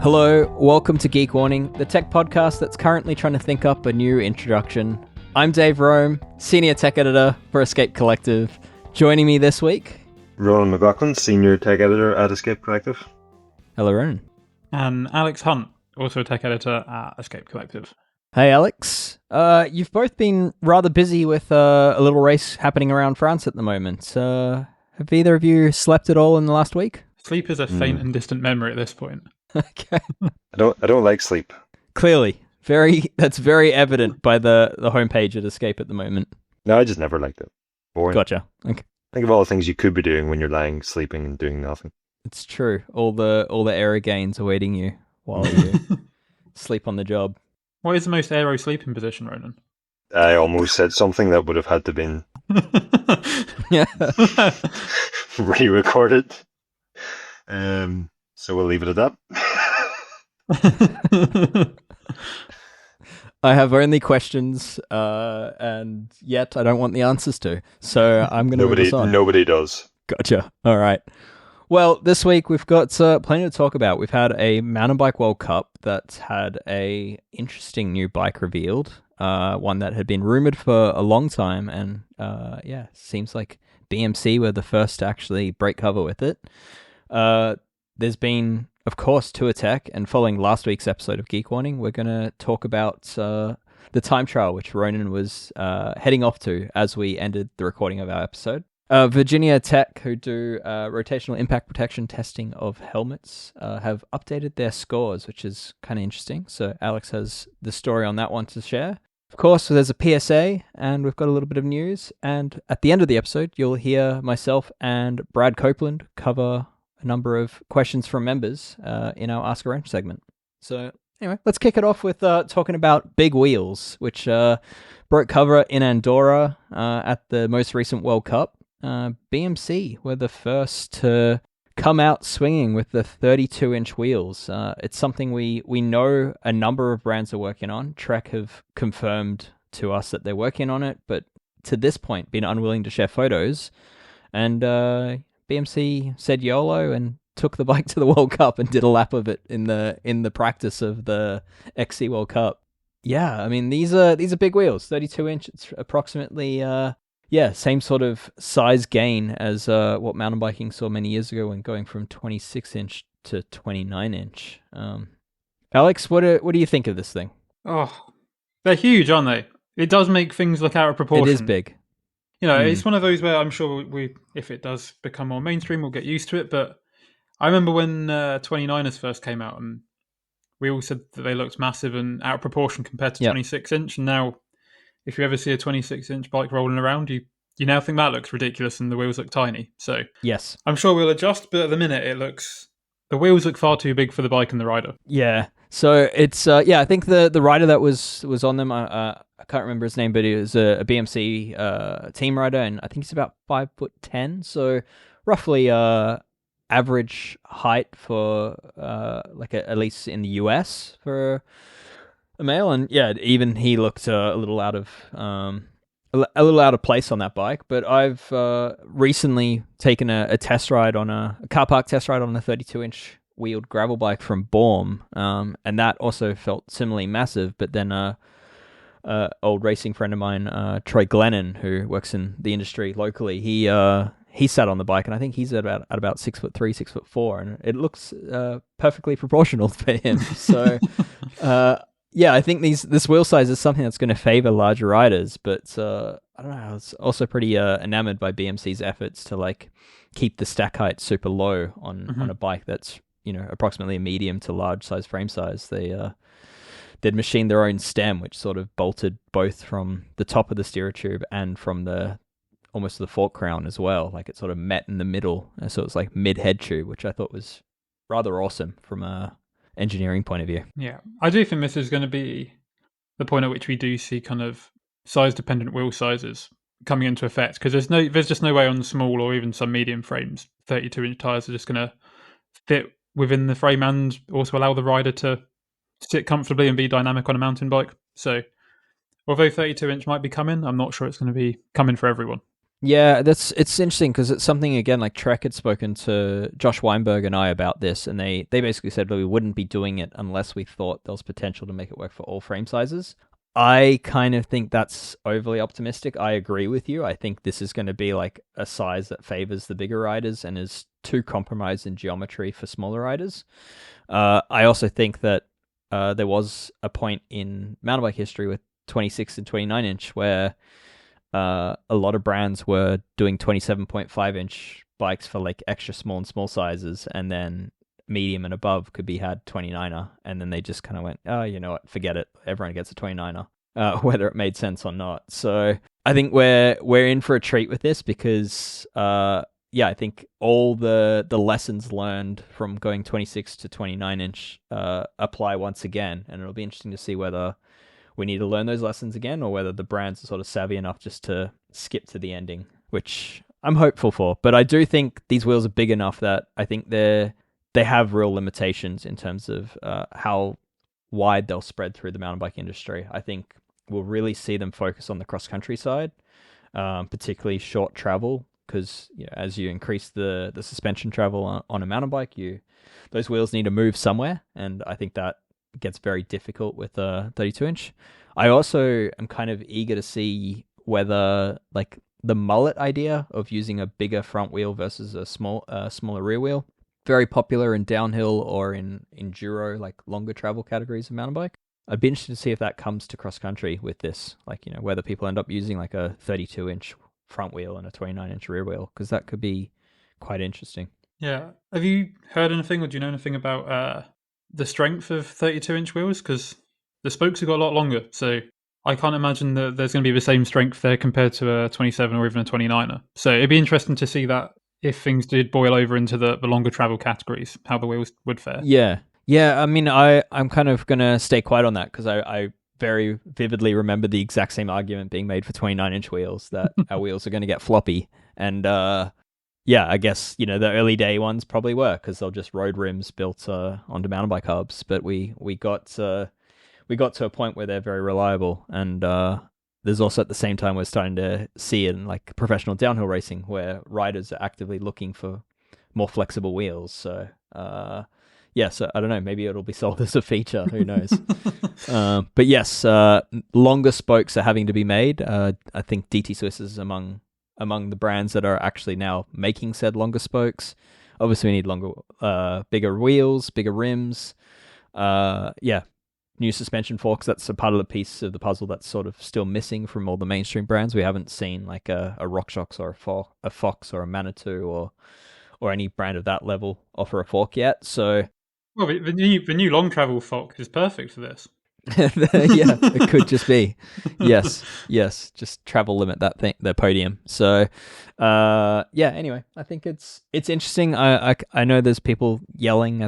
Hello, welcome to Geek Warning, the tech podcast that's currently trying to think up a new introduction. I'm Dave Rome, Senior Tech Editor for Escape Collective. Joining me this week, Ronan Mc Laughlin, Senior Tech Editor at Escape Collective. Hello, Ronan. And Alex Hunt, also a Tech Editor at Escape Collective. Hey, Alex. You've both been rather busy with a little race happening around France at the moment. Have either of you slept at all in the last week? Sleep is a faint and distant memory at this point. Okay. I don't like sleep. Clearly. That's very evident by the homepage at Escape at the moment. No, I just never liked it. Boring. Gotcha. Okay. Think of all the things you could be doing when you're lying, sleeping, and doing nothing. It's true. All the error gains awaiting you while you sleep on the job. What is the most aero sleeping position, Ronan? I almost said something that would have had to been re-recorded. So we'll leave it at that. I have only questions, and yet I don't want the answers to. So I'm going to move us on. Nobody does. Gotcha. All right. Well, this week we've got plenty to talk about. We've had a mountain bike World Cup that's had a interesting new bike revealed, one that had been rumored for a long time, and seems like BMC were the first to actually break cover with it. There's been, of course, Tour Tech, and following last week's episode of Geek Warning, we're going to talk about the time trial, which Ronan was heading off to as we ended the recording of our episode. Virginia Tech, who do rotational impact protection testing of helmets, have updated their scores, which is kind of interesting. So Alex has the story on that one to share. Of course, there's a PSA, and we've got a little bit of news. And at the end of the episode, you'll hear myself and Brad Copeland cover a number of questions from members in our Ask a Wrench segment. So anyway, let's kick it off with talking about big wheels, which broke cover in Andorra at the most recent World Cup. BMC were the first to come out swinging with the 32-inch wheels. It's something we know a number of brands are working on. Trek have confirmed to us that they're working on it, but to this point been unwilling to share photos. And BMC said YOLO and took the bike to the World Cup and did a lap of it in the practice of the XC World Cup. Yeah, I mean these are big wheels. 32-inch, it's approximately same sort of size gain as what mountain biking saw many years ago when going from 26-inch to 29-inch. Alex, what do you think of this thing? Oh, they're huge, aren't they? It does make things look out of proportion. It is big. You know, It's one of those where I'm sure if it does become more mainstream, we'll get used to it. But I remember when 29ers first came out, and we all said that they looked massive and out of proportion compared to 26-inch. And now, if you ever see a 26-inch bike rolling around, you now think that looks ridiculous and the wheels look tiny. So yes, I'm sure we'll adjust, but at the minute the wheels look far too big for the bike and the rider. Yeah. So it's I think the rider that was on them, I can't remember his name, but he was a BMC team rider, and I think he's about 5'10", so roughly average height for at least in the US for a male. And yeah, even he looked a little out of place on that bike. But I've recently taken a test ride on a car park test ride on a 32-inch wheeled gravel bike from Baum, and that also felt similarly massive. But then old racing friend of mine, Troy Glennon, who works in the industry locally, he sat on the bike, and I think he's at about 6'3", 6'4", and it looks perfectly proportional for him. So I think this wheel size is something that's going to favor larger riders, but I don't know. I was also pretty enamored by BMC's efforts to keep the stack height super low on a bike that's approximately a medium to large size frame size. They'd machined their own stem, which sort of bolted both from the top of the steerer tube and from almost the fork crown as well. Like it sort of met in the middle, so it was like mid head tube, which I thought was rather awesome from a engineering point of view. Yeah, I do think this is going to be the point at which we do see kind of size dependent wheel sizes coming into effect, because there's just no way on small or even some medium frames 32-inch tires are just going to fit within the frame and also allow the rider to sit comfortably and be dynamic on a mountain bike. So although 32-inch might be coming, I'm not sure it's going to be coming for everyone. Yeah, it's interesting because it's something again like Trek had spoken to Josh Weinberg and I about this, and they basically said well, we wouldn't be doing it unless we thought there was potential to make it work for all frame sizes. I kind of think that's overly optimistic. I agree with you. I think this is going to be like a size that favors the bigger riders and is too compromised in geometry for smaller riders. I also think that there was a point in mountain bike history with 26 and 29-inch where a lot of brands were doing 27.5-inch bikes for like extra small and small sizes, and then medium and above could be had 29er, and then they just kind of went, oh, you know what, forget it. Everyone gets a 29er, whether it made sense or not. So I think we're in for a treat with this because, yeah, I think all the lessons learned from going 26 to 29-inch apply once again, and it'll be interesting to see whether we need to learn those lessons again, or whether the brands are sort of savvy enough just to skip to the ending, which I'm hopeful for. But I do think these wheels are big enough that I think they have real limitations in terms of how wide they'll spread through the mountain bike industry. I think we'll really see them focus on the cross country side, particularly short travel, because as you increase the suspension travel on a mountain bike, those wheels need to move somewhere, and I think that gets very difficult with a 32-inch. I also am kind of eager to see whether like the mullet idea of using a bigger front wheel versus a smaller rear wheel, very popular in downhill or in enduro, like longer travel categories of mountain bike. I'd be interested to see if that comes to cross country with this, like whether people end up using like a 32-inch front wheel and a 29-inch rear wheel, because that could be quite interesting. Yeah. Have you heard anything, or do you know anything about the strength of 32-inch wheels? Because the spokes have got a lot longer, so I can't imagine that there's going to be the same strength there compared to a 27 or even a 29er. So it'd be interesting to see that if things did boil over into the longer travel categories, how the wheels would fare. Yeah. I mean, I'm kind of gonna stay quiet on that because I very vividly remember the exact same argument being made for 29-inch wheels, that our wheels are going to get floppy, and yeah, I guess the early day ones probably were because they're just road rims built onto mountain bike hubs. But we got to a point where they're very reliable, and there's also at the same time we're starting to see in like professional downhill racing where riders are actively looking for more flexible wheels. So yeah, so I don't know, maybe it'll be sold as a feature. Who knows? But yes, longer spokes are having to be made. I think DT Swiss is among the brands that are actually now making said longer spokes. Obviously, we need bigger wheels, bigger rims. Yeah, new suspension forks. That's a part of the piece of the puzzle that's sort of still missing from all the mainstream brands. We haven't seen like a RockShox or a Fox or a Manitou or any brand of that level offer a fork yet. So, well, the new long travel Fox is perfect for this. Yeah, it could just be. Yes, just travel limit that thing, the podium. So, yeah. Anyway, I think it's interesting. I know there's people yelling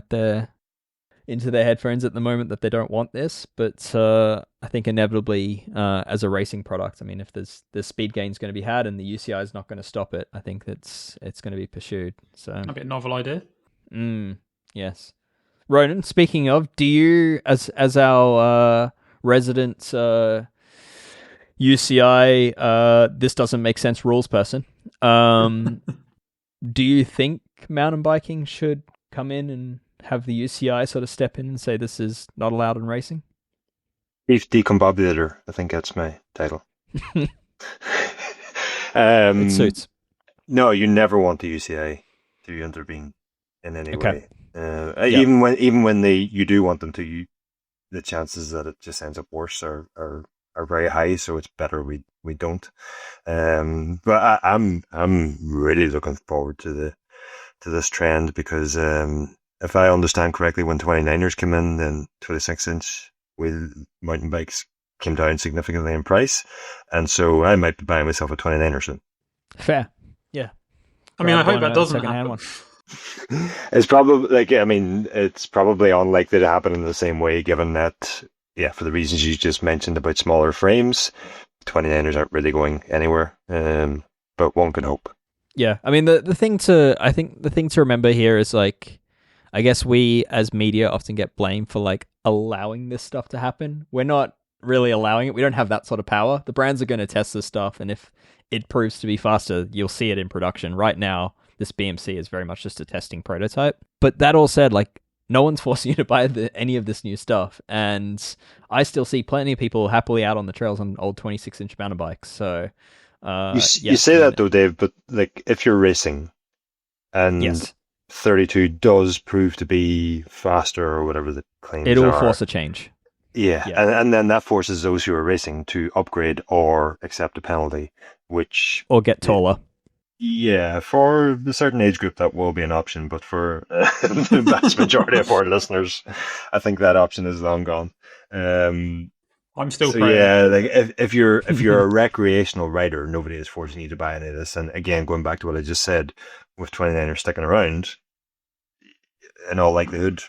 into their headphones at the moment that they don't want this, but I think inevitably, as a racing product, I mean, if there's speed gains going to be had and the UCI is not going to stop it, I think it's going to be pursued. So, a bit novel idea. Yes. Ronan, speaking of, do you, as our resident UCI, this doesn't make sense rules person, do you think mountain biking should come in and have the UCI sort of step in and say this is not allowed in racing? Chief Decombobulator, I think that's my title. It suits. No, you never want the UCI to intervene in any way. Yeah. Even when you do want them to, the chances that it just ends up worse are very high. So it's better we don't. But I'm really looking forward to this trend because if I understand correctly, when 29ers came in, then 26-inch wheel mountain bikes came down significantly in price, and so I might be buying myself a 29er soon. Fair, yeah. I mean, I hope that doesn't happen. It's probably it's probably unlikely to happen in the same way, given that, yeah, for the reasons you just mentioned about smaller frames, 29ers aren't really going anywhere. But one can hope. Yeah, I mean the thing to remember here is like, I guess we as media often get blamed for like allowing this stuff to happen. We're not really allowing it. We don't have that sort of power. The brands are going to test this stuff, and if it proves to be faster, you'll see it in production. Right now, this BMC is very much just a testing prototype. But that all said, like, no one's forcing you to buy any of this new stuff, and I still see plenty of people happily out on the trails on old 26-inch mountain bikes. So, you say that though, Dave, but like if you're racing and yes, 32 does prove to be faster or whatever the claims are, it'll force a change. Yeah, and then that forces those who are racing to upgrade or accept a penalty, or get taller. Yeah, for a certain age group that will be an option, but for the vast majority of our listeners, I think that option is long gone. I'm still so praying. yeah, like if you're a recreational rider, nobody is forcing you to buy any of this. And again, going back to what I just said, with 29ers sticking around, in all likelihood,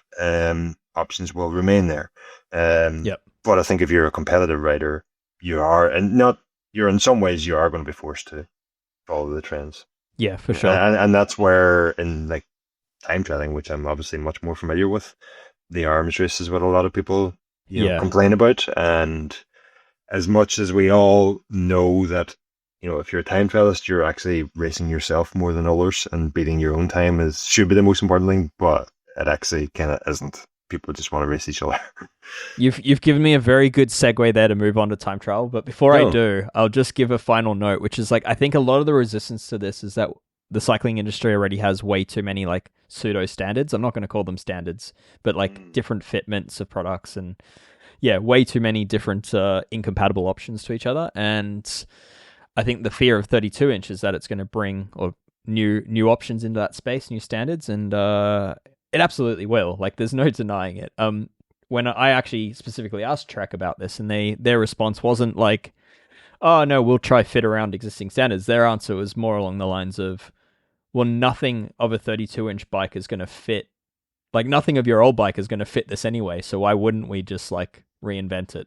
options will remain there. But I think if you're a competitive rider, you're in some ways you are going to be forced to follow the trends. Yeah, for sure. And that's where in like time trialing, which I'm obviously much more familiar with, the arms race is what a lot of people complain about. And as much as we all know that, if you're a time trialist, you're actually racing yourself more than others, and beating your own time should be the most important thing, but it actually kind of isn't. People just want to race each other. You've given me a very good segue there to move on to time trial, but before I do, I'll just give a final note, which is like, I think a lot of the resistance to this is that the cycling industry already has way too many like pseudo standards. I'm not going to call them standards, but like different fitments of products, and way too many different incompatible options to each other. And I think the fear of 32 inch is that it's going to bring new options into that space, new standards, and it absolutely will. Like, there's no denying it. When I actually specifically asked Trek about this, and their response wasn't like, "Oh no, we'll try fit around existing standards." Their answer was more along the lines of, "Well, nothing of a 32-inch bike is going to fit. Like, nothing of your old bike is going to fit this anyway. So why wouldn't we just like reinvent it?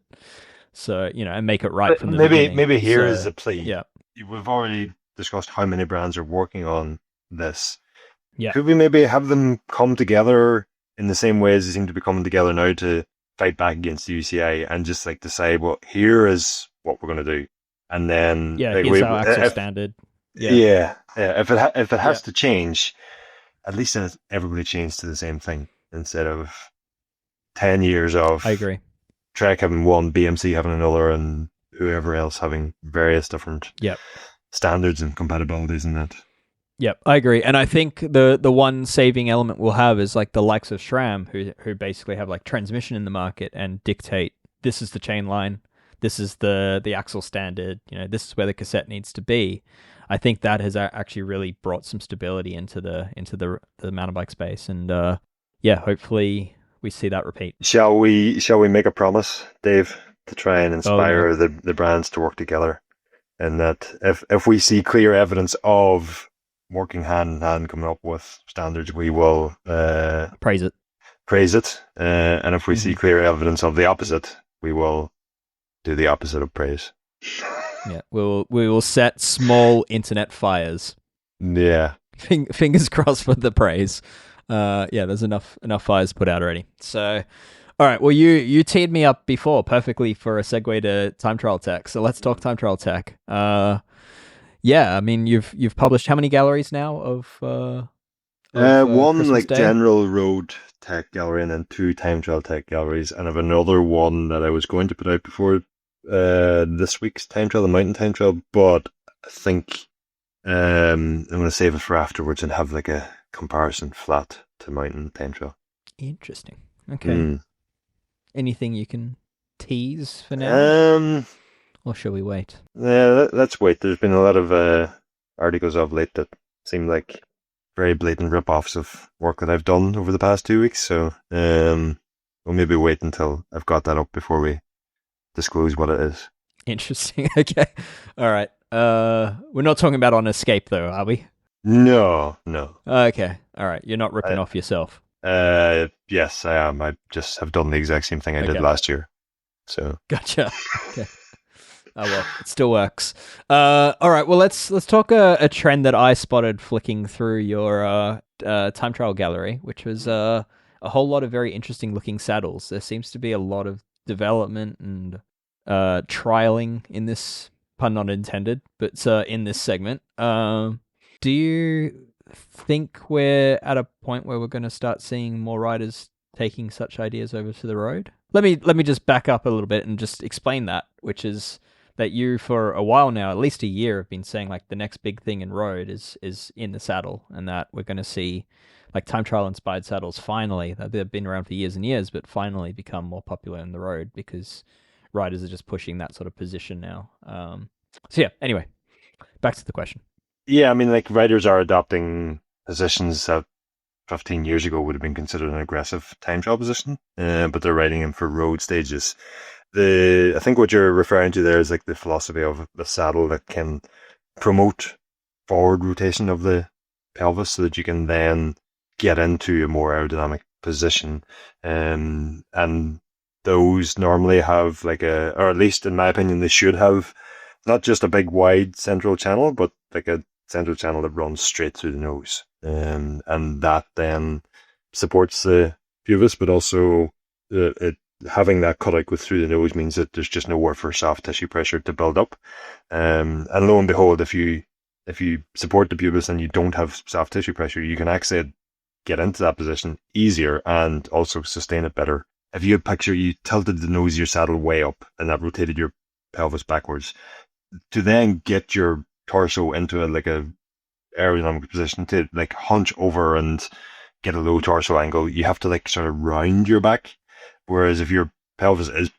So and make it right from the beginning." Maybe here is a plea. Yeah, we've already discussed how many brands are working on this. Yeah. Could we maybe have them come together in the same way as they seem to be coming together now to fight back against the UCI, and just like decide, well, here is what we're going to do, and then here's our axle standard. If it has to change, at least everybody changes to the same thing instead of 10 years of I agree. Trek having one, BMC having another, and whoever else having various different standards and compatibilities in that. Yep, I agree. And I think the one saving element we'll have is like the likes of SRAM, who basically have like transmission in the market and dictate, this is the chain line, this is the axle standard, this is where the cassette needs to be. I think that has actually really brought some stability into the mountain bike space, and hopefully we see that repeat. Shall we make a promise, Dave, to try and inspire the brands to work together, and that if we see clear evidence of working hand in hand, coming up with standards, we will praise it. And if we see clear evidence of the opposite, we will do the opposite of praise. Yeah, we will set small internet fires. Yeah. Fingers crossed for the praise. There's enough fires put out already. So, all right. Well, you teed me up before perfectly for a segue to time trial tech. So let's talk time trial tech. I mean, you've published how many galleries now of one Christmas like Day? general road tech gallery, and then 2 time trial tech galleries, and I have another one that I was going to put out before this week's time trial, the mountain time trial, but I think I'm going to save it for afterwards and have like a comparison flat to mountain time trial. Interesting. Okay. Anything you can tease for now? Or shall we wait? Yeah, let's wait. There's been a lot of articles of late that seem like very blatant rip-offs of work that I've done over the past 2 weeks, so we'll maybe wait until I've got that up before we disclose what it is. Interesting. Okay. All right. We're not talking about On Escape, though, are we? No. Okay. All right. You're not ripping off yourself. Yes, I am. I just have done the exact same thing I did last year. So. Gotcha. Okay. Oh well, it still works. All right. Well, let's talk a trend that I spotted flicking through your time trial gallery, which was a whole lot of very interesting looking saddles. There seems to be a lot of development and trialing in this, pun not intended, but in this segment. Do you think we're at a point where we're going to start seeing more riders taking such ideas over to the road? Let me just back up a little bit and just explain that, which is that you, for a while now, at least a year, have been saying like the next big thing in road is in the saddle, and that we're going to see like time trial inspired saddles finally, that they've been around for years and years, but finally become more popular in the road because riders are just pushing that sort of position now. So yeah, anyway, back to the question. Yeah, I mean, like riders are adopting positions that 15 years ago would have been considered an aggressive time trial position, but they're riding them for road stages. I think what you're referring to there is like the philosophy of the saddle that can promote forward rotation of the pelvis so that you can then get into a more aerodynamic position. And those normally have like or at least in my opinion, they should have not just a big wide central channel, but like a central channel that runs straight through the nose. And that then supports the pubis, but also having that cutout go through the nose means that there's just nowhere for soft tissue pressure to build up. And lo and behold, if you support the pubis and you don't have soft tissue pressure, you can actually get into that position easier and also sustain it better. If you picture you tilted the nose of your saddle way up and that rotated your pelvis backwards, to then get your torso into a aerodynamic position to like hunch over and get a low torso angle, you have to like sort of round your back. Whereas if your pelvis is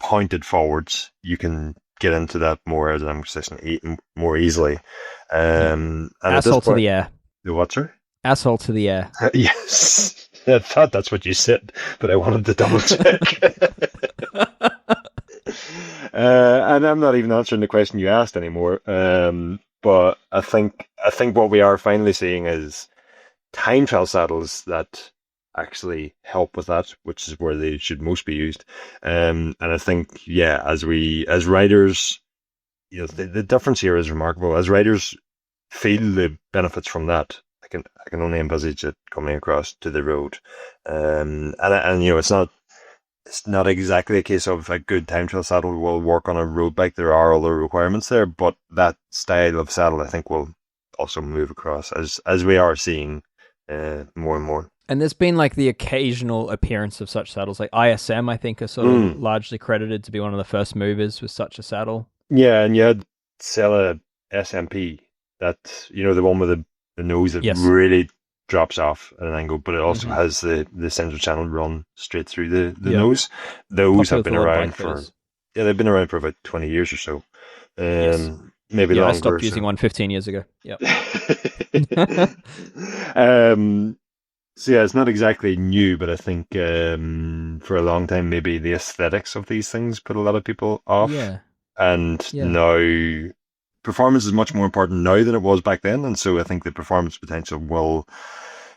pointed forwards, you can get into that more aerodynamic position more easily. And asshole to the air. The what, sir? Asshole to the air. Yes. I thought that's what you said, but I wanted to double check. And I'm not even answering the question you asked anymore. But I think what we are finally seeing is time trial saddles that actually help with that, which is where they should most be used. And I think, yeah, as riders, you know, the difference here is remarkable. As riders feel the benefits from that, I can only envisage it coming across to the road. And you know, it's not exactly a case of a good time trial saddle will work on a road bike. There are other requirements there, but that style of saddle, I think, will also move across as we are seeing more and more. And there's been like the occasional appearance of such saddles, like ISM, I think, are sort of largely credited to be one of the first movers with such a saddle. Yeah, and you had Sella SMP, that, you know, the one with the nose that really drops off at an angle, but it also has the central channel run straight through the nose. Those have been around they've been around for about 20 years or so. Maybe longer. I stopped using one 15 years ago. Yep. So yeah, it's not exactly new, but I think for a long time, maybe the aesthetics of these things put a lot of people off. Yeah. And now performance is much more important now than it was back then. And so I think the performance potential will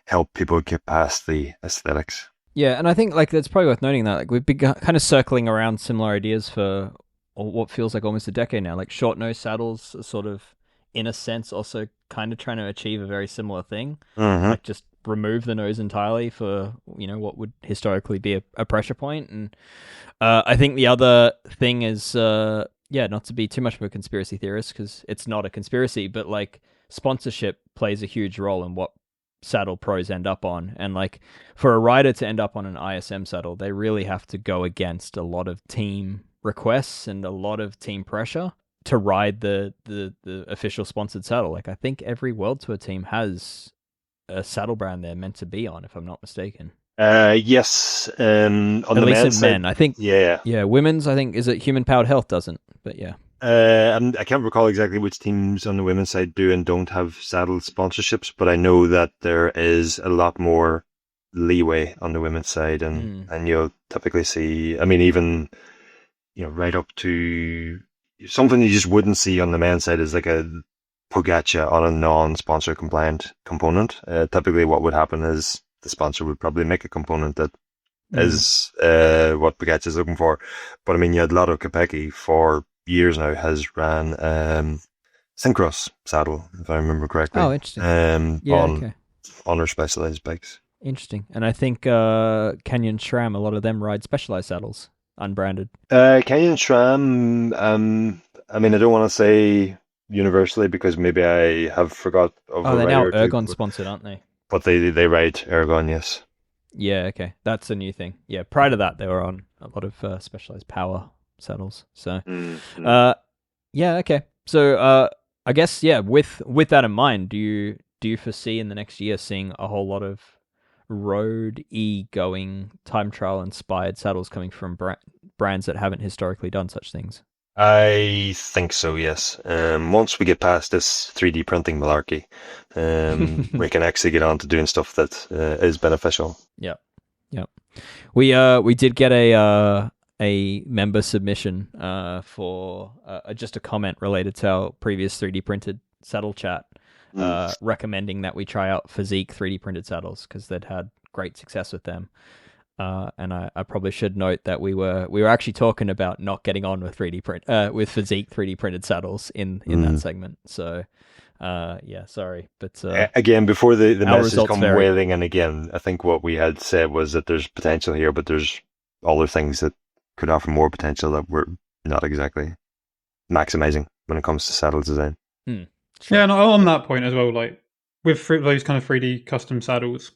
help people get past the aesthetics. Yeah, and I think like it's probably worth noting that like we've been kind of circling around similar ideas for what feels like almost a decade now. Like short nose saddles are sort of, in a sense, also kind of trying to achieve a very similar thing. Like just remove the nose entirely for, you know, what would historically be a pressure point. And I think the other thing is, not to be too much of a conspiracy theorist, because it's not a conspiracy, but like sponsorship plays a huge role in what saddle pros end up on. And like for a rider to end up on an ISM saddle, they really have to go against a lot of team requests and a lot of team pressure to ride the official sponsored saddle. Like I think every World Tour team has a saddle brand they're meant to be on, if I'm not mistaken. Yes. On at the least in side, men, I think. Yeah. Women's, I think, is it Human Powered Health doesn't, but yeah. And I can't recall exactly which teams on the women's side do and don't have saddle sponsorships, but I know that there is a lot more leeway on the women's side, and you'll typically see, I mean, even, you know, right up to something you just wouldn't see on the men's side is like a Pogača on a non-sponsor compliant component. Typically what would happen is the sponsor would probably make a component that is what Pogača is looking for. But I mean, you had Lotto Kopecky for years now has ran Syncross saddle, if I remember correctly. Oh, interesting. On her specialized bikes. Interesting. And I think Canyon SRAM, a lot of them ride specialized saddles. unbranded? Canyon SRAM, I mean, I don't want to say universally because maybe I have forgot of Oh, a they're rider now or two, Ergon sponsored, aren't they? but they ride Aragon, yes. Yeah, okay. That's a new thing. Yeah, prior to that, they were on a lot of specialized power saddles. So, Mm-hmm. uh, yeah, okay. So, I guess yeah. With that in mind, do you foresee in the next year seeing a whole lot of road going time trial inspired saddles coming from brands that haven't historically done such things? I think so, yes. Once we get past this 3D printing malarkey, we can actually get on to doing stuff that is beneficial. Yep. Yep. We did get a member submission for just a comment related to our previous 3D printed saddle chat, recommending that we try out Physique 3D printed saddles because they'd had great success with them. And I probably should note that we were actually talking about not getting on with with Physique 3D printed saddles in that segment. So yeah, sorry, but again, before the messages come vary. wailing in again, I think what we had said was that there's potential here, but there's other things that could offer more potential that we're not exactly maximizing when it comes to saddle design. Sure. Yeah, and on that point as well, like with those kind of 3D custom saddles,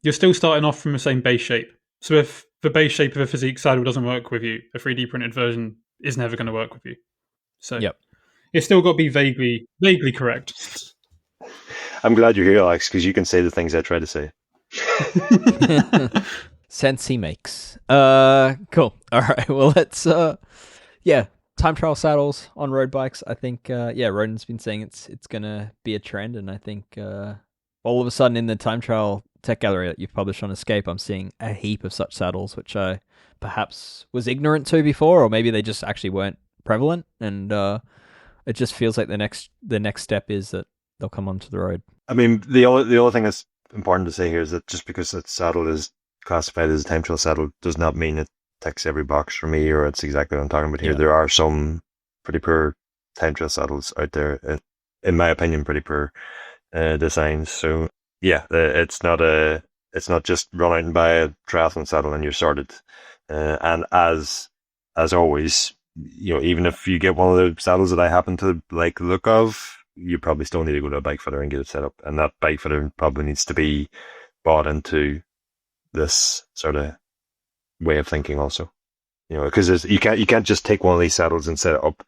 you're still starting off from the same base shape. So if the base shape of a Physique saddle doesn't work with you, a 3D printed version is never going to work with you. So Yep. It's still got to be vaguely correct. I'm glad you're here, Alex, because you can say the things I try to say. Sense he makes. Cool. All right. Well, let's time trial saddles on road bikes. I think Ronan's been saying it's gonna be a trend, and I think all of a sudden in the time trial tech gallery that you've published on Escape, I'm seeing a heap of such saddles, which I perhaps was ignorant to before, or maybe they just actually weren't prevalent, and it just feels like the next step is that they'll come onto the road. I mean, the other thing that's important to say here is that just because that saddle is classified as a time trial saddle does not mean it ticks every box for me, or it's exactly what I'm talking about here. Yeah. There are some pretty poor time trial saddles out there, in my opinion, pretty poor designs. So yeah, it's not just run out and buy a triathlon saddle and you're sorted. And as always, even if you get one of the saddles that I happen to like the look of, you probably still need to go to a bike fitter and get it set up. And that bike fitter probably needs to be bought into this sort of way of thinking also. Because you can't just take one of these saddles and set it up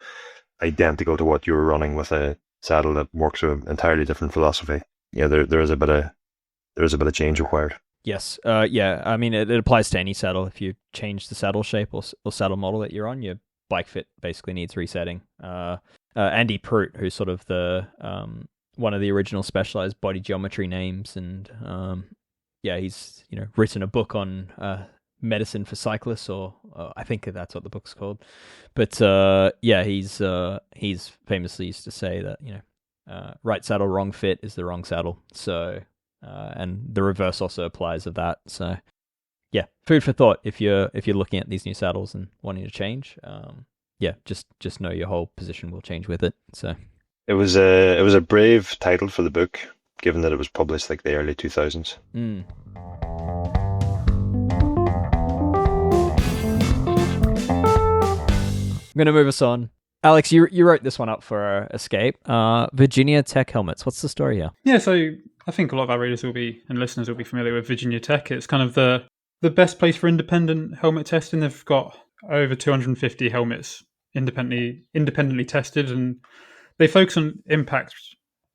identical to what you were running with a saddle that works with an entirely different philosophy. Yeah, there is a bit of change required. Yes. Yeah. I mean, it applies to any saddle. If you change the saddle shape or saddle model that you're on, your bike fit basically needs resetting. Andy Prout, who's sort of the one of the original Specialized body geometry names, and he's written a book on medicine for cyclists, or I think that's what the book's called. But he's famously used to say that right saddle, wrong fit is the wrong saddle. So and the reverse also applies of that. So yeah, food for thought if you're looking at these new saddles and wanting to change. Just know your whole position will change with it. So it was a brave title for the book, given that it was published like the early 2000s. I'm going to move us on. Alex, you wrote this one up for Escape. Virginia Tech helmets. What's the story here? Yeah, so I think a lot of our readers and listeners will be familiar with Virginia Tech. It's kind of the best place for independent helmet testing. They've got over 250 helmets independently tested, and they focus on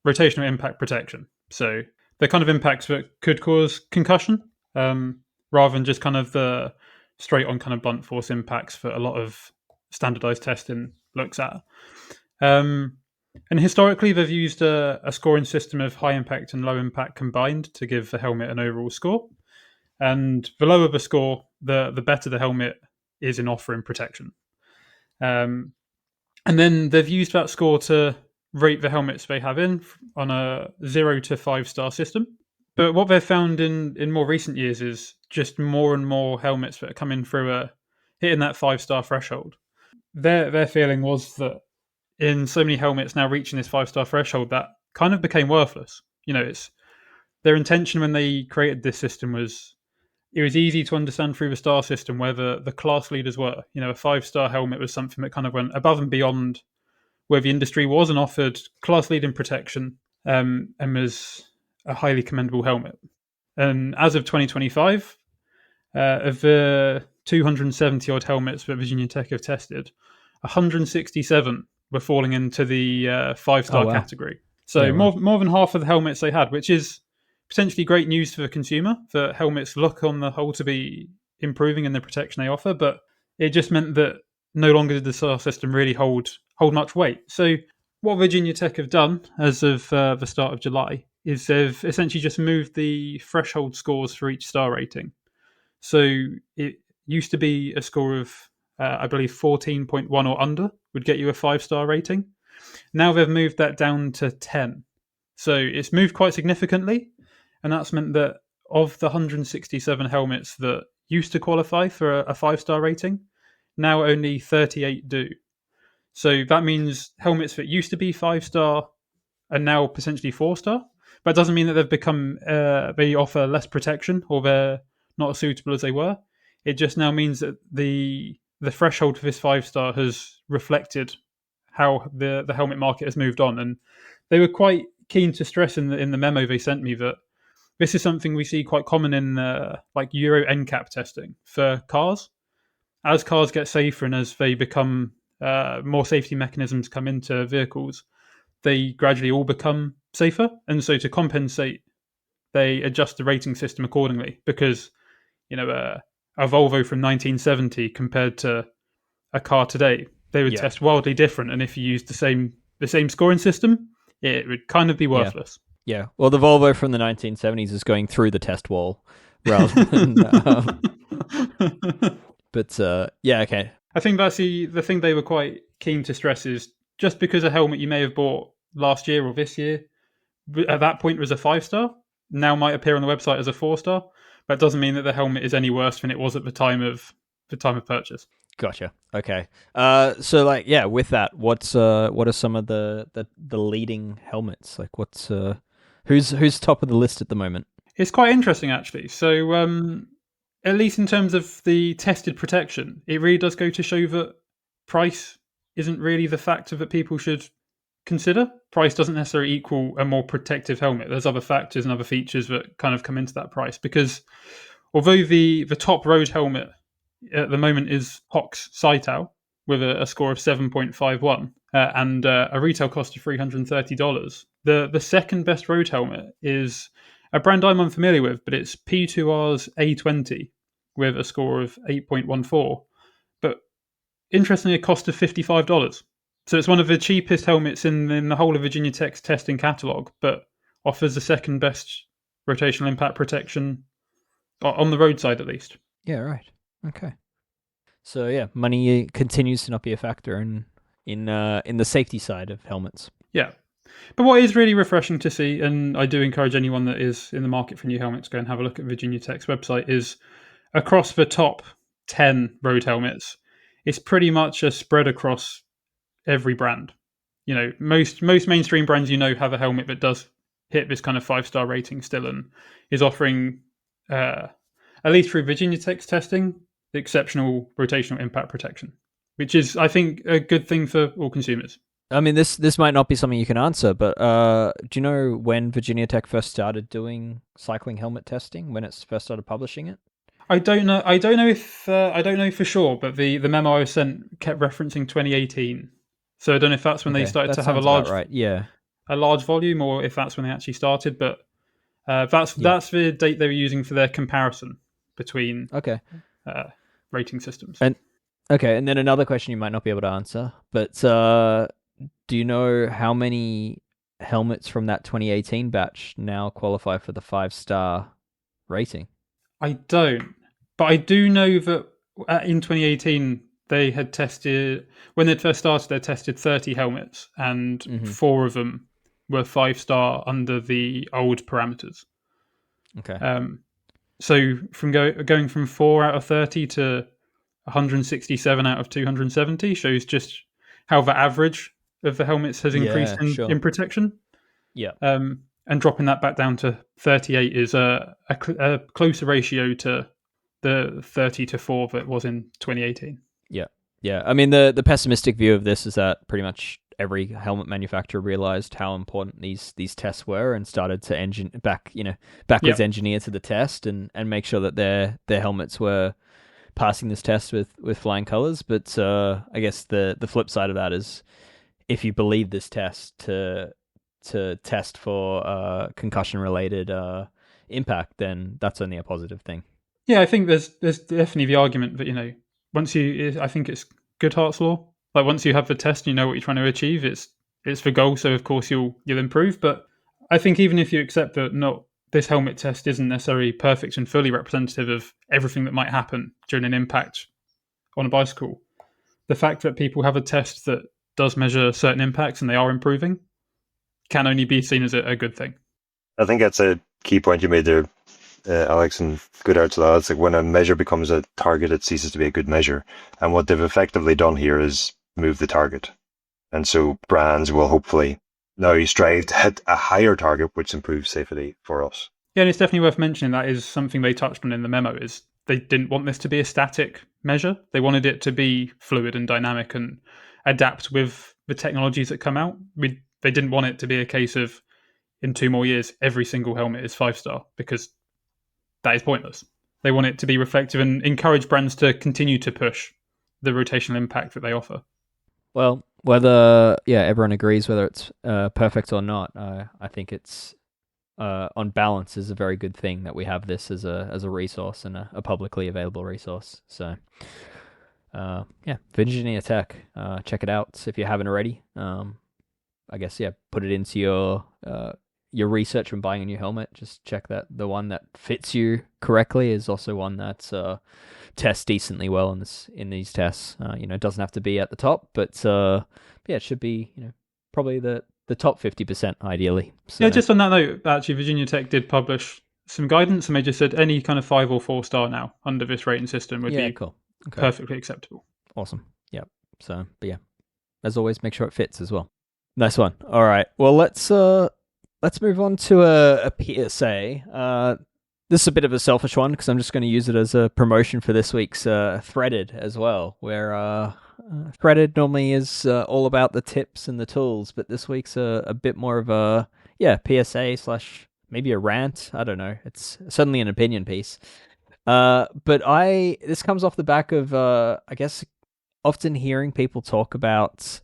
rotational impact protection. So they're kind of impacts that could cause concussion, rather than just kind of the straight on kind of blunt force impacts that a lot of standardized testing looks at. And historically, they've used a scoring system of high impact and low impact combined to give the helmet an overall score. And the lower the score, the better the helmet is in offering protection. And then they've used that score to rate the helmets they have on a 0 to 5-star system. But what they've found in more recent years is just more and more helmets that are coming through hitting that 5-star threshold. Their feeling was that in so many helmets now reaching this 5-star threshold, that kind of became worthless. It's their intention when they created this system was it was easy to understand through the star system where the class leaders were. A 5-star helmet was something that kind of went above and beyond where the industry was and offered class leading protection, and was a highly commendable helmet. And as of 2025, of the 270 odd helmets that Virginia Tech have tested, 167 were falling into the 5-star category. So more than half of the helmets they had, which is potentially great news for the consumer. The helmets look on the whole to be improving in the protection they offer, but it just meant that no longer did the star system really hold much weight. So what Virginia Tech have done as of the start of July is they've essentially just moved the threshold scores for each star rating. So it used to be a score of, I believe, 14.1 or under would get you a 5-star rating. Now they've moved that down to 10. So it's moved quite significantly. And that's meant that of the 167 helmets that used to qualify for a 5-star rating, now only 38 do. So that means helmets that used to be 5-star are now potentially 4-star. But it doesn't mean that they've become, they offer less protection or they're not as suitable as they were. It just now means that the threshold for this 5-star has reflected how the helmet market has moved on. And they were quite keen to stress in the memo they sent me that this is something we see quite common in like Euro NCAP testing for cars. As cars get safer and as they become more safety mechanisms come into vehicles, they gradually all become safer. And so to compensate, they adjust the rating system accordingly. Because a Volvo from 1970 compared to a car today, they would test wildly different. And if you used the same scoring system, it would kind of be worthless. Yeah. Well, the Volvo from the 1970s is going through the test wall rather than. But okay. I think that's the thing they were quite keen to stress is just because a helmet you may have bought last year or this year at that point was a 5-star, now might appear on the website as a 4-star. That doesn't mean that the helmet is any worse than it was at the time of purchase. Gotcha. Okay. So with that, what are some of the leading helmets? Like what's who's top of the list at the moment? It's quite interesting actually. So at least in terms of the tested protection, it really does go to show that price isn't really the factor that people should consider. Price doesn't necessarily equal a more protective helmet. There's other factors and other features that kind of come into that price, because although the top road helmet at the moment is Hock's Sightings with a score of 7.51 and a retail cost of $330, the second best road helmet is a brand I'm unfamiliar with, but it's P2R's A20 with a score of 8.14, but interestingly a cost of $55. So it's one of the cheapest helmets in the whole of Virginia Tech's testing catalogue, but offers the second best rotational impact protection on the roadside, at least. Yeah, right. Okay. So money continues to not be a factor in the safety side of helmets. Yeah. But what is really refreshing to see, and I do encourage anyone that is in the market for new helmets to go and have a look at Virginia Tech's website, is across the top 10 road helmets, it's pretty much a spread across every brand. Most mainstream brands have a helmet that does hit this kind of 5-star rating still and is offering, at least through Virginia Tech's testing, the exceptional rotational impact protection, which is, I think, a good thing for all consumers. I mean, this might not be something you can answer, but do you know when Virginia Tech first started doing cycling helmet testing? When it first started publishing it? I don't know. I don't know for sure, but the memo I was sent kept referencing 2018. So I don't know if that's when they started to have a large volume, or if that's when they actually started. But that's the date they were using for their comparison between rating systems. And then another question you might not be able to answer, but do you know how many helmets from that 2018 batch now qualify for the 5-star rating? I don't, but I do know that in 2018 they had tested, when they first started, they tested 30 helmets, and 4 of them were 5-star under the old parameters. Okay. So from going from 4 out of 30 to 167 out of 270 shows just how the average of the helmets has increased in protection. Yeah. And dropping that back down to 38 is a closer ratio to the 30 to 4 that was in 2018. Yeah. I mean, the pessimistic view of this is that pretty much every helmet manufacturer realized how important these tests were and started to backwards engineer to the test and make sure that their helmets were passing this test with flying colors. But I guess the flip side of that is, if you believe this test to test for concussion related impact, then that's only a positive thing. Yeah, I think there's definitely the argument that, I think it's Goodhart's law. Like, once you have the test, you know what you're trying to achieve. It's the goal, so of course you'll improve. But I think even if you accept that this helmet test isn't necessarily perfect and fully representative of everything that might happen during an impact on a bicycle, the fact that people have a test that does measure certain impacts and they are improving can only be seen as a good thing. I think that's a key point you made there, Alex, and Goodhart's law. It's like when a measure becomes a target, it ceases to be a good measure. And what they've effectively done here is move the target. And so brands will hopefully now strive to hit a higher target, which improves safety for us. Yeah, and it's definitely worth mentioning that is something they touched on in the memo, is they didn't want this to be a static measure. They wanted it to be fluid and dynamic and adapt with the technologies that come out. They didn't want it to be a case of, in 2 more years, every single helmet is 5-star, because that is pointless. They want it to be reflective and encourage brands to continue to push the rotational impact that they offer. Well, whether everyone agrees whether it's perfect or not, I think it's on balance is a very good thing that we have this as a resource and a publicly available resource. So Virginia Tech, check it out if you haven't already. I guess put it into your research when buying a new helmet. Just check that the one that fits you correctly is also one that tests decently well in these tests. It doesn't have to be at the top, but it should be probably the top 50% ideally. So. Yeah, just on that note, actually, Virginia Tech did publish some guidance, and they just said any kind of 5 or 4-star now under this rating system would be cool. Okay. Perfectly acceptable. Awesome. Yep. So, but as always, make sure it fits as well. Nice one. All right. Well, let's move on to a PSA. This is a bit of a selfish one because I'm just going to use it as a promotion for this week's Threaded as well, where Threaded normally is all about the tips and the tools, but this week's a bit more of a PSA / maybe a rant. I don't know. It's certainly an opinion piece. But this comes off the back of I guess often hearing people talk about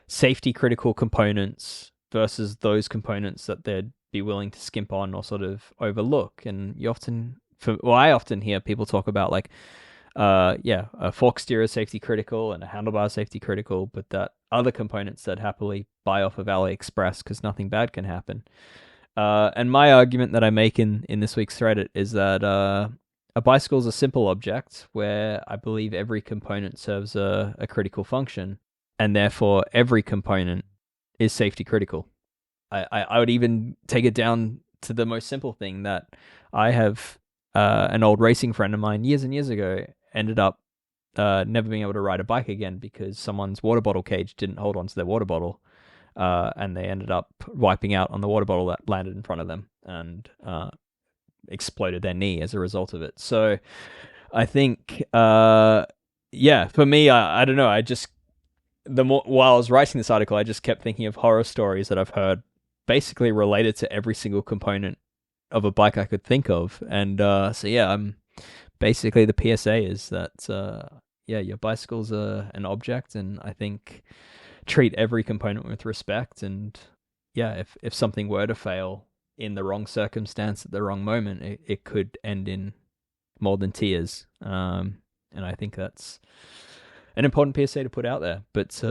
safety critical components versus those components that they'd be willing to skimp on or sort of overlook. And I often hear people talk about like, a fork steer is safety critical and a handlebar safety critical, but that other components that happily buy off of AliExpress because nothing bad can happen. And my argument that I make in this week's thread is that a bicycle is a simple object where I believe every component serves a critical function, and therefore every component is safety critical. I would even take it down to the most simple thing that I have an old racing friend of mine years and years ago ended up never being able to ride a bike again because someone's water bottle cage didn't hold onto their water bottle, and they ended up wiping out on the water bottle that landed in front of them and exploded their knee as a result of it. So I think, for me, I don't know. While I was writing this article, I just kept thinking of horror stories that I've heard basically related to every single component of a bike I could think of. And I'm basically the PSA is that, your bicycle's an object, and I think treat every component with respect. And if something were to fail in the wrong circumstance at the wrong moment, it could end in more than tears. And I think that's an important PSA to put out there. But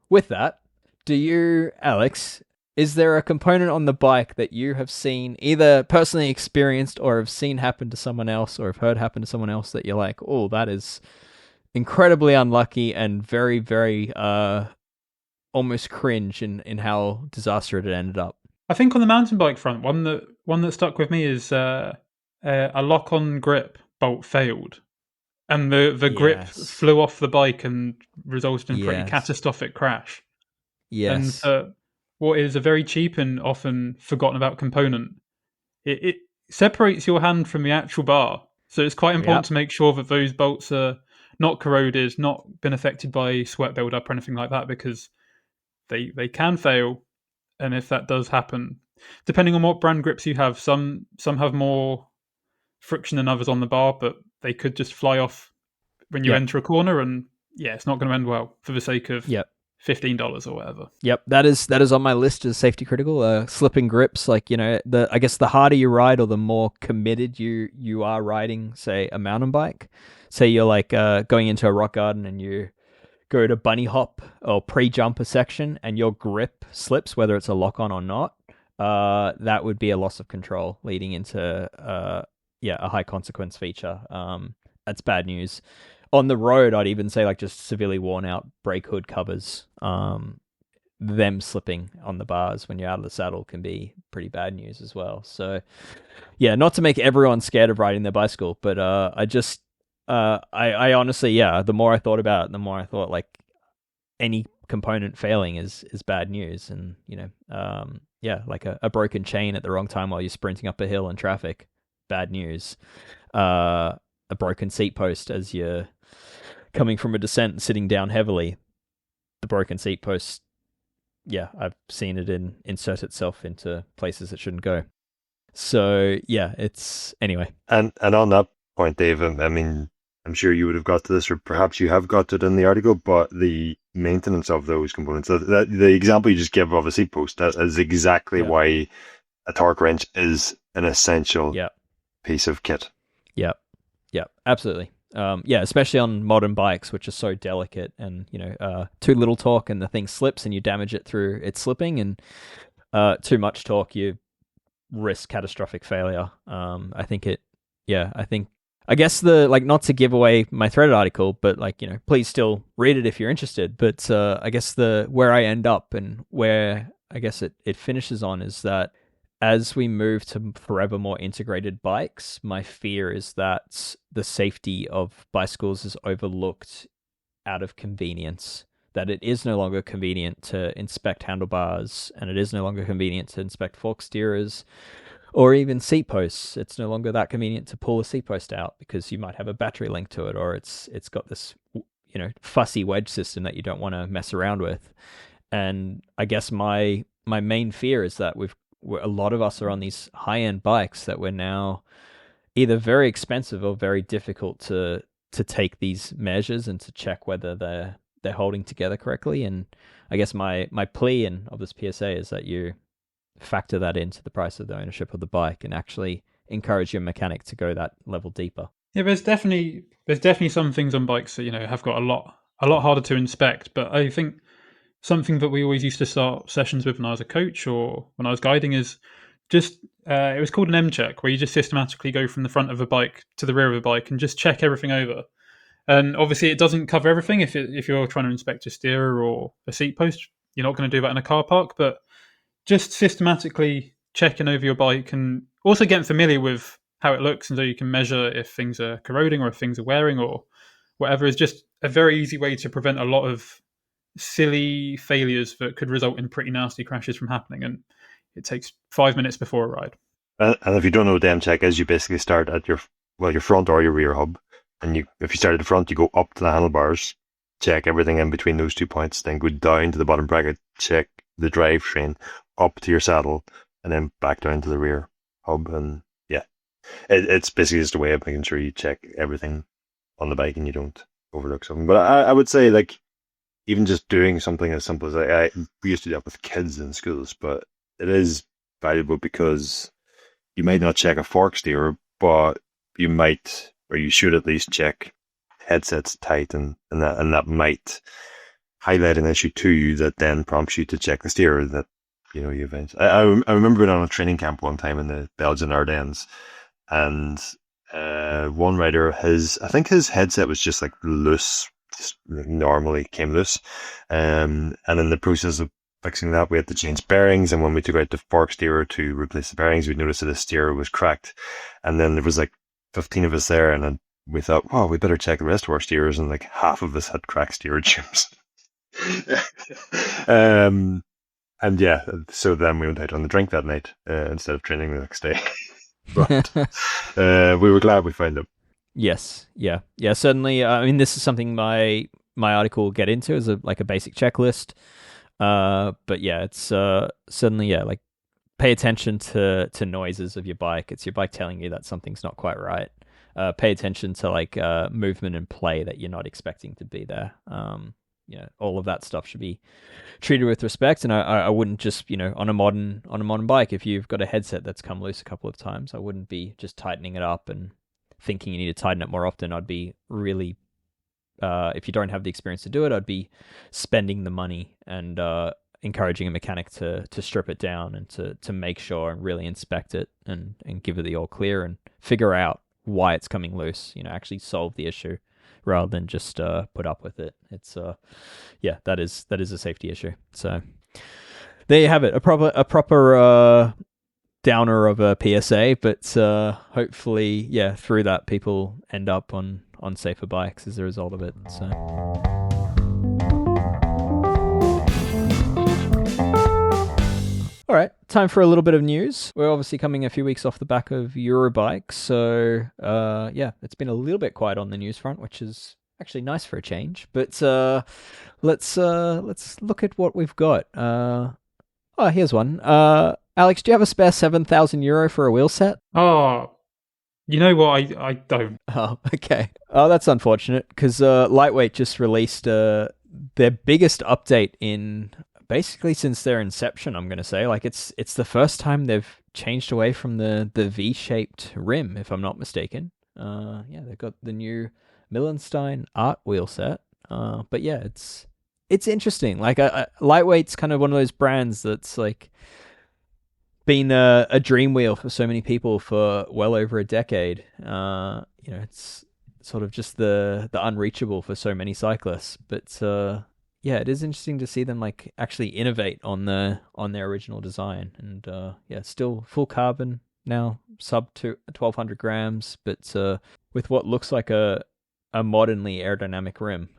with that, do you, Alex, is there a component on the bike that you have seen, either personally experienced or have seen happen to someone else or have heard happen to someone else that you're like, oh, that is incredibly unlucky and very, very almost cringe in how disastrous it ended up? I think on the mountain bike front, one that stuck with me is a lock-on grip bolt failed. And the grip flew off the bike and resulted in a pretty catastrophic crash. Yes. And what is a very cheap and often forgotten about component, it separates your hand from the actual bar. So it's quite important Yep. to make sure that those bolts are not corroded, not been affected by sweat buildup or anything like that, because they can fail. And if that does happen, depending on what brand grips you have, some have more friction than others on the bar, but they could just fly off when you Yep. enter a corner, and yeah, it's not going to end well for the sake of Yep. $15 or whatever. Yep, that is on my list as safety critical. Slipping grips, like I guess the harder you ride or the more committed you are riding, say a mountain bike. Say you're like going into a rock garden and you go to bunny hop or pre-jump a section and your grip slips, whether it's a lock on or not. That would be a loss of control leading into a high consequence feature. That's bad news. On the road, I'd even say like just severely worn out brake hood covers. Them slipping on the bars when you're out of the saddle can be pretty bad news as well. So, yeah, not to make everyone scared of riding their bicycle, but I honestly, the more I thought about it, the more I thought like any component failing is bad news, and like a broken chain at the wrong time while you're sprinting up a hill in traffic, bad news. A broken seat post as you're coming from a descent and sitting down heavily, the broken seat post, I've seen it insert itself into places it shouldn't go. So it's anyway. And on that point, Dave, I mean, I'm sure you would have got to this, or perhaps you have got to it in the article, but the maintenance of those components, the example you just gave of a seat post, that is exactly why a torque wrench is an essential piece of kit. Yeah, absolutely. Especially on modern bikes, which are so delicate, and too little torque and the thing slips and you damage it through it slipping, and too much torque, you risk catastrophic failure. I guess not to give away my threaded article, but please still read it if you're interested. But I guess where I end up and where I guess it finishes on is that as we move to forever more integrated bikes, my fear is that the safety of bicycles is overlooked out of convenience. That it is no longer convenient to inspect handlebars, and it is no longer convenient to inspect fork steerers or even seat posts. It's no longer that convenient to pull a seat post out because you might have a battery linked to it, or it's got this fussy wedge system that you don't want to mess around with. And I guess my main fear is that a lot of us are on these high-end bikes that we're now either very expensive or very difficult to take these measures and to check whether they're holding together correctly. And I guess my plea of this PSA is that you factor that into the price of the ownership of the bike and actually encourage your mechanic to go that level deeper. Yeah, there's definitely some things on bikes that have got a lot harder to inspect, but I think something that we always used to start sessions with when I was a coach or when I was guiding is just it was called an M check, where you just systematically go from the front of a bike to the rear of a bike and just check everything over. And obviously, it doesn't cover everything. If you're trying to inspect a steerer or a seat post, you're not going to do that in a car park. But just systematically checking over your bike and also getting familiar with how it looks, and so you can measure if things are corroding or if things are wearing or whatever, is just a very easy way to prevent a lot of silly failures that could result in pretty nasty crashes from happening. And it takes 5 minutes before a ride. And if you don't know what the M check is, you basically start at your front or your rear hub. And if you start at the front, you go up to the handlebars, check everything in between those 2 points, then go down to the bottom bracket, check the drivetrain, up to your saddle, and then back down to the rear hub. And it's basically just a way of making sure you check everything on the bike and you don't overlook something. But I would say, even just doing something as simple as we used to do that with kids in schools, but it is valuable because you might not check a fork steerer, but you might, or you should at least check headsets tight, and that might highlight an issue to you that then prompts you to check the steerer that you've. I remember being on a training camp one time in the Belgian Ardennes, and one rider, I think his headset was just loose, just normally came loose, and in the process of fixing that, we had to change bearings, and when we took out the fork steerer to replace the bearings, we noticed that the steerer was cracked, and then there was 15 of us there, and then we thought, oh, we better check the rest of our steerers, and half of us had cracked steerer tubes. And so then we went out on the drink that night instead of training the next day. But we were glad we found them. Yes, yeah, yeah. Certainly. I mean, this is something my article will get into as a basic checklist. But yeah, it's certainly like pay attention to noises of your bike. It's your bike telling you that something's not quite right. Pay attention to like movement and play that you're not expecting to be there. All of that stuff should be treated with respect. And I wouldn't just on a modern bike, if you've got a headset that's come loose a couple of times, I wouldn't be just tightening it up and thinking you need to tighten it more often. I'd be really if you don't have the experience to do it, I'd be spending the money and encouraging a mechanic to strip it down and to make sure and really inspect it and give it the all clear and figure out why it's coming loose. Actually solve the issue rather than just put up with it. It's that is a safety issue. So there you have it, a proper downer of a PSA, but hopefully, through that people end up on safer bikes as a result of it. So. All right, time for a little bit of news. We're obviously coming a few weeks off the back of Eurobike, so it's been a little bit quiet on the news front, which is actually nice for a change. But let's look at what we've got. Here's one. Alex, do you have a spare €7,000 for a wheel set? Oh, you know what? I don't. Oh, okay. Oh, that's unfortunate because Lightweight just released their biggest update in basically since their inception. I'm going to say, like, it's the first time they've changed away from the V-shaped rim, if I'm not mistaken. They've got the new Millenstein Art wheel set. But yeah, it's interesting. Like, Lightweight's kind of one of those brands that's like been a dream wheel for so many people for well over a decade. It's sort of just the unreachable for so many cyclists. But it is interesting to see them like actually innovate on their original design. And still full carbon now, sub to 1,200 grams, but with what looks like a modernly aerodynamic rim.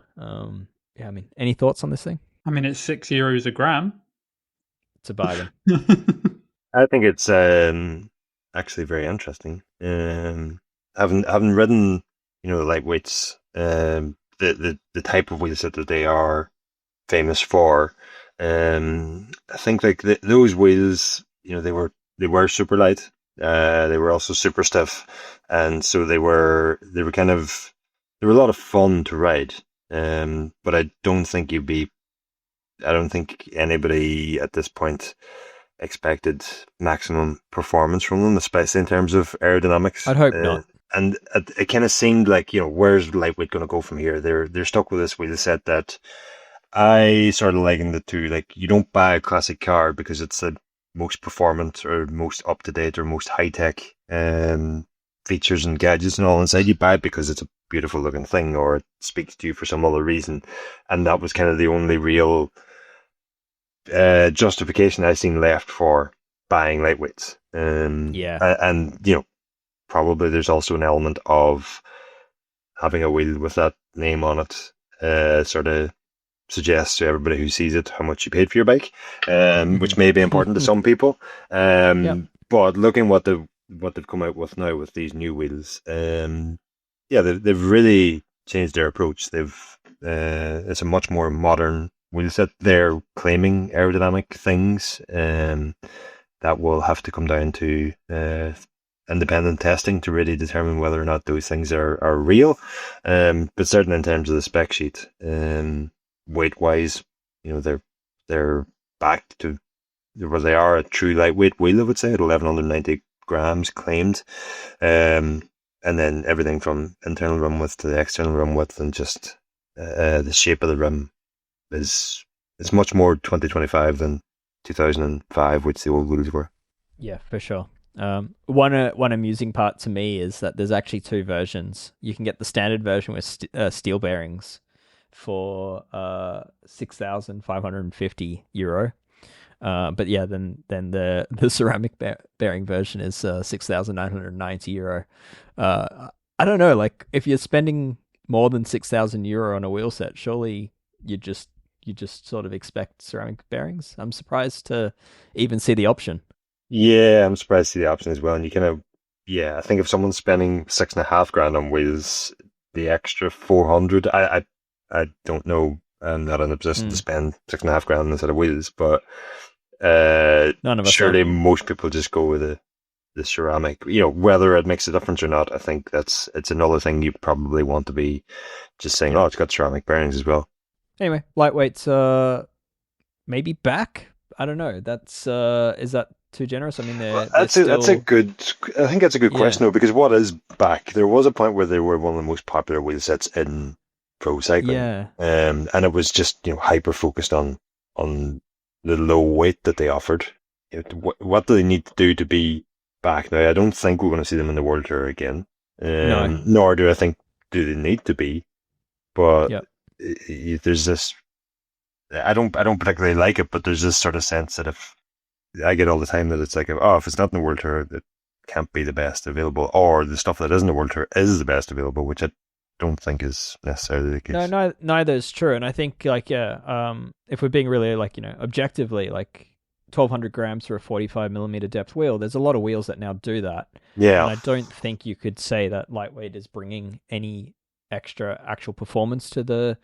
Any thoughts on this thing? I mean, it's €6 a gram. It's a bargain. I think it's actually very interesting. Having ridden, the lightweights, the type of wheelset that they are famous for, I think like those wheels, they were super light. They were also super stiff, and so they were a lot of fun to ride. But I don't think anybody at this point expected maximum performance from them, especially in terms of aerodynamics. I'd hope not. And it kind of seemed like, where's Lightweight going to go from here? They're stuck with this wheel set that I sort of likened it to, like, you don't buy a classic car because it's the most performant or most up to date or most high tech features and gadgets and all inside. You buy it because it's a beautiful looking thing or it speaks to you for some other reason. And that was kind of the only real justification I've seen left for buying lightweights. And probably there's also an element of having a wheel with that name on it, sort of suggests to everybody who sees it how much you paid for your bike, which may be important to some people. But looking what they've come out with now with these new wheels, they've really changed their approach. It's a much more modern wheelset. They're claiming aerodynamic things that will have to come down to independent testing to really determine whether or not those things are real. But certainly in terms of the spec sheet, weight wise, they're back to where they are a true lightweight wheel, I would say, at 1,190 grams claimed. And then everything from internal rim width to the external rim width and just the shape of the rim it's much more 2025 than 2005, which the old wheels were. Yeah, for sure. One amusing part to me is that there's actually two versions. You can get the standard version with steel bearings for €6,550. But yeah, then the ceramic bearing version is €6,990. I don't know, like if you're spending more than €6,000 on a wheel set, surely you just sort of expect ceramic bearings. I'm surprised to even see the option. Yeah, I'm surprised to see the option as well. And you kind of yeah, I think if someone's spending 6.5 grand on wheels, the extra 400, I don't know. I'm not in a position to Hmm. spend 6.5 grand instead of wheels, but None of us are. surely most people just go with the ceramic. You know, whether it makes a difference or not, I think it's another thing you probably want to be just saying, Yeah. oh, it's got ceramic bearings as well. Anyway, lightweight's maybe back. I don't know. That's is that too generous? I mean, they're That's a still good. I think that's a good yeah question though, because what is back? There was a point where they were one of the most popular wheel sets in pro cycling, yeah and it was just hyper focused on the low weight that they offered. What do they need to do to be back now? I don't think we're going to see them in the World Tour again, no nor do I think do they need to be. But yep there's this. I don't particularly like it, but there's this sort of sense that if I get all the time that it's like, oh, if it's not in the World Tour, it can't be the best available, or the stuff that is in the World Tour is the best available, which I don't think is necessarily the no case. neither is true, and I think like if we're being really like objectively like 1200 grams for a 45 millimeter depth wheel, there's a lot of wheels that now do that, and Yeah, I don't think you could say that lightweight is bringing any extra actual performance to the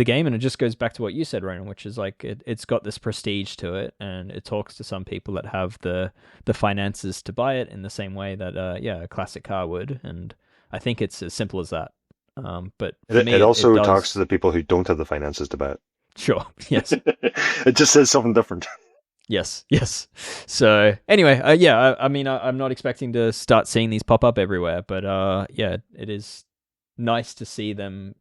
game. And it just goes back to what you said, Ronan, which is like it's got this prestige to it, and it talks to some people that have the finances to buy it in the same way that a classic car would. And I think it's as simple as that. But for it, me, it it also talks to does. the people who don't have the finances to buy it. Sure. Yes. It just says something different. Yes. Yes. So anyway, I mean, I'm not expecting to start seeing these pop up everywhere, but yeah, it is nice to see them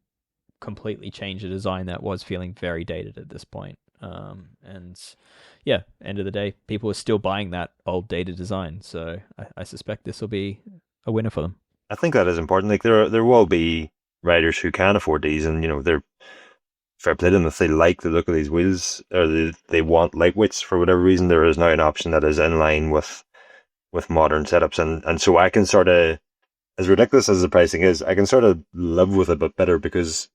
completely change a design that was feeling very dated at this point. And yeah, end of the day, people are still buying that old dated design. So I suspect this will be a winner for them. I think that is important. Like there will be riders who can afford these, and they're fair play to them if they like the look of these wheels or they want lightweights for whatever reason. There is now an option that is in line with modern setups, and so I can sort of, as ridiculous as the pricing is, I can sort of live with it, but better because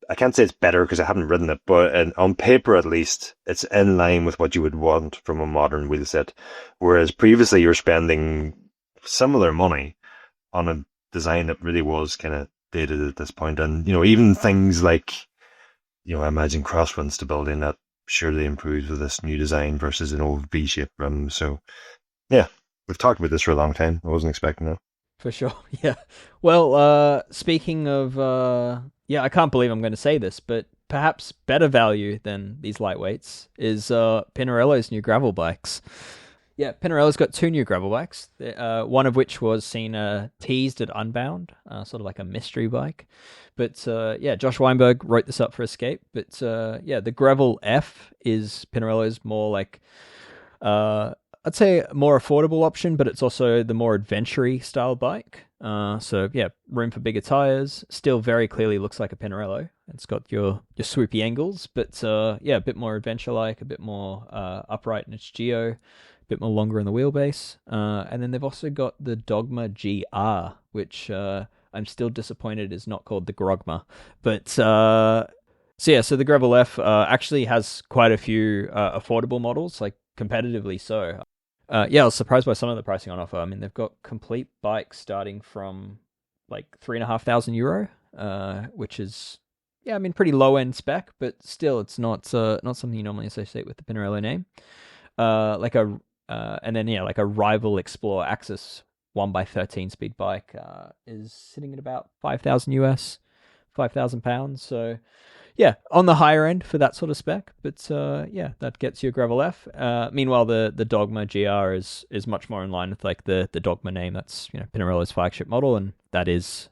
I can't say it's better because I haven't ridden it, but on paper at least, it's in line with what you would want from a modern wheel set. Whereas previously you're spending similar money on a design that really was kind of dated at this point. And, even things like, I imagine crosswind stability and that surely improves with this new design versus an old V-shaped rim. So, yeah, we've talked about this for a long time. I wasn't expecting that. For sure. Yeah. Well, speaking of, yeah, I can't believe I'm going to say this, but perhaps better value than these lightweights is Pinarello's new gravel bikes. Yeah, Pinarello's got two new gravel bikes. One of which was seen teased at Unbound, sort of like a mystery bike. But yeah, Josh Weinberg wrote this up for Escape. But yeah, the Gravel F is Pinarello's more like I'd say a more affordable option, but it's also the more adventure style bike. So yeah, room for bigger tires. Still very clearly looks like a Pinarello. It's got your swoopy angles, but yeah, a bit more adventure like, a bit more upright in its geo, a bit more longer in the wheelbase. And then they've also got the Dogma GR, which I'm still disappointed is not called the Grogma. But so yeah, so the Gravel F actually has quite a few affordable models, like competitively so. Yeah, I was surprised by some of the pricing on offer. I mean, they've got complete bikes starting from like €3,500, which is yeah, I mean, pretty low end spec, but still, it's not something you normally associate with the Pinarello name. Like a and then yeah, like a rival Explorer Axis 1x13 speed bike is sitting at about 5,000 US, £5,000. So yeah, on the higher end for that sort of spec, but yeah, that gets you a Gravel F. Meanwhile, the Dogma GR is much more in line with like the Dogma name. That's Pinarello's flagship model, and that is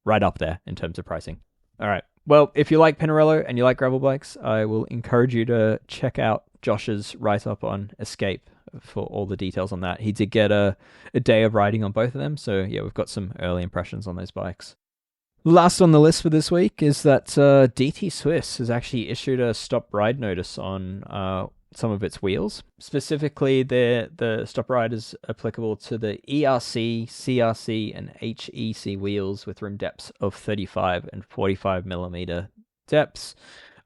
right up there in terms of pricing. All right. Well, if you like Pinarello and you like gravel bikes, I will encourage you to check out Josh's write up on Escape for all the details on that. He did get a day of riding on both of them, so yeah, we've got some early impressions on those bikes. Last on the list for this week is that DT Swiss has actually issued a stop ride notice on some of its wheels. Specifically, the stop ride is applicable to the ERC, CRC, and HEC wheels with rim depths of 35 and 45 millimeter depths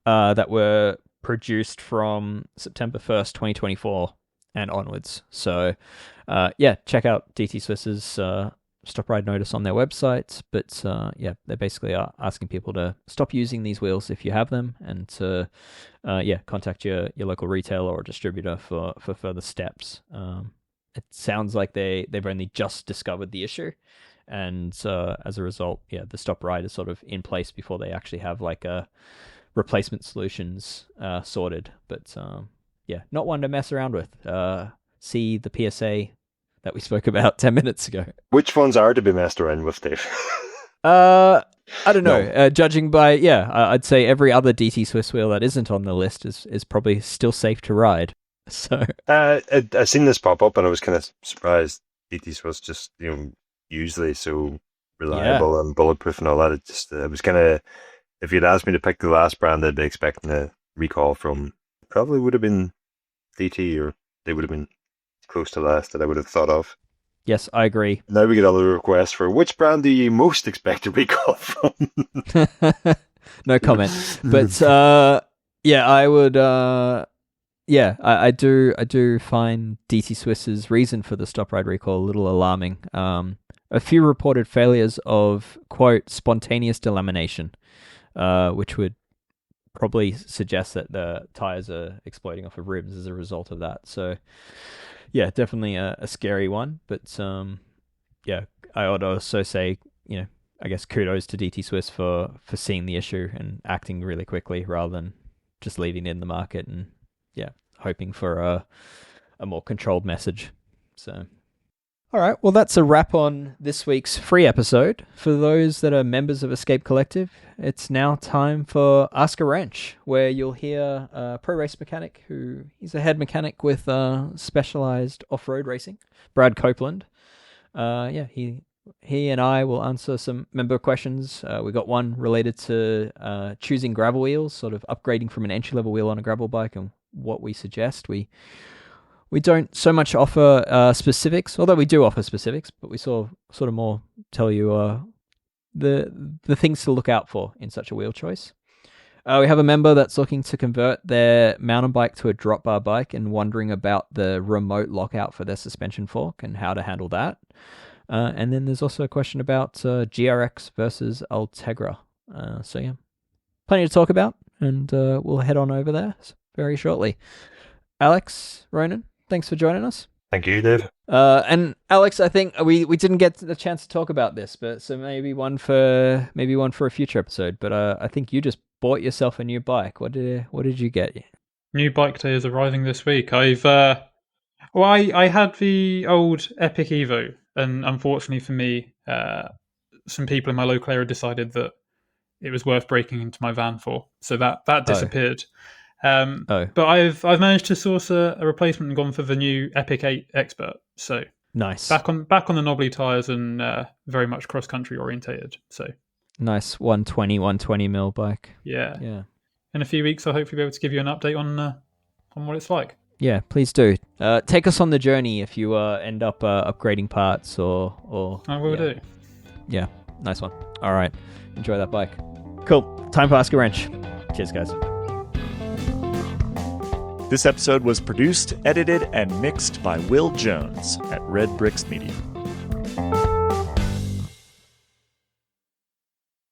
that were produced from September 1st, 2024. and onwards. So, check out DT Swiss's stop ride notice on their website. But they basically are asking people to stop using these wheels if you have them, and to contact your local retailer or distributor for further steps. It sounds like they've only just discovered the issue, and as a result, the stop ride is sort of in place before they actually have like a replacement solutions sorted. But not one to mess around with. See the PSA that we spoke about 10 minutes ago. Which ones are to be messed around with, Dave? I don't know. No. Judging by, I'd say every other DT Swiss wheel that isn't on the list is probably still safe to ride. So I seen this pop up and I was kind of surprised DT Swiss just, usually so reliable and bulletproof and all that. It was kind of, if you'd asked me to pick the last brand I'd be expecting a recall from, probably would have been DT, or they would have been close to last that I would have thought of. Yes, I agree. Now we get other requests for which brand do you most expect a recall from? No comment. But I would. I do find DT Swiss's reason for the stop ride recall a little alarming. A few reported failures of, quote, spontaneous delamination, which would probably suggest that the tires are exploding off of rims as a result of that. So, definitely a scary one. But I would also say, I guess kudos to DT Swiss for seeing the issue and acting really quickly rather than just leaving it in the market and hoping for a more controlled message. So, all right, well, that's a wrap on this week's free episode. For those that are members of Escape Collective, it's now time for Ask a Wrench, where you'll hear a pro race mechanic he's a head mechanic with specialized off-road racing, Brad Copeland. He and I will answer some member questions. We got one related to choosing gravel wheels, sort of upgrading from an entry-level wheel on a gravel bike, and what we suggest. We don't so much offer specifics, although we do offer specifics, but we sort of more tell you the things to look out for in such a wheel choice. We have a member that's looking to convert their mountain bike to a drop bar bike and wondering about the remote lockout for their suspension fork and how to handle that. And then there's also a question about GRX versus Ultegra. Plenty to talk about, and we'll head on over there very shortly. Alex, Ronan, thanks for joining us. Thank you, Dave. And Alex, I think we didn't get the chance to talk about this, but so maybe one for a future episode. But I think you just bought yourself a new bike. What did you get? New bike day is arriving this week. I had the old Epic Evo, and unfortunately for me, some people in my local area decided that it was worth breaking into my van for, so that disappeared. But I've managed to source a replacement and gone for the new Epic 8 Expert. So nice. Back on the knobbly tires and very much cross country orientated. So nice 120 mil bike. Yeah. In a few weeks, I'll hopefully be able to give you an update on what it's like. Yeah, please do. Take us on the journey if you end up upgrading parts or. I will do. Yeah, nice one. All right, enjoy that bike. Cool. Time for Ask a Wrench. Cheers, guys. This episode was produced, edited, and mixed by Will Jones at Red Bricks Media.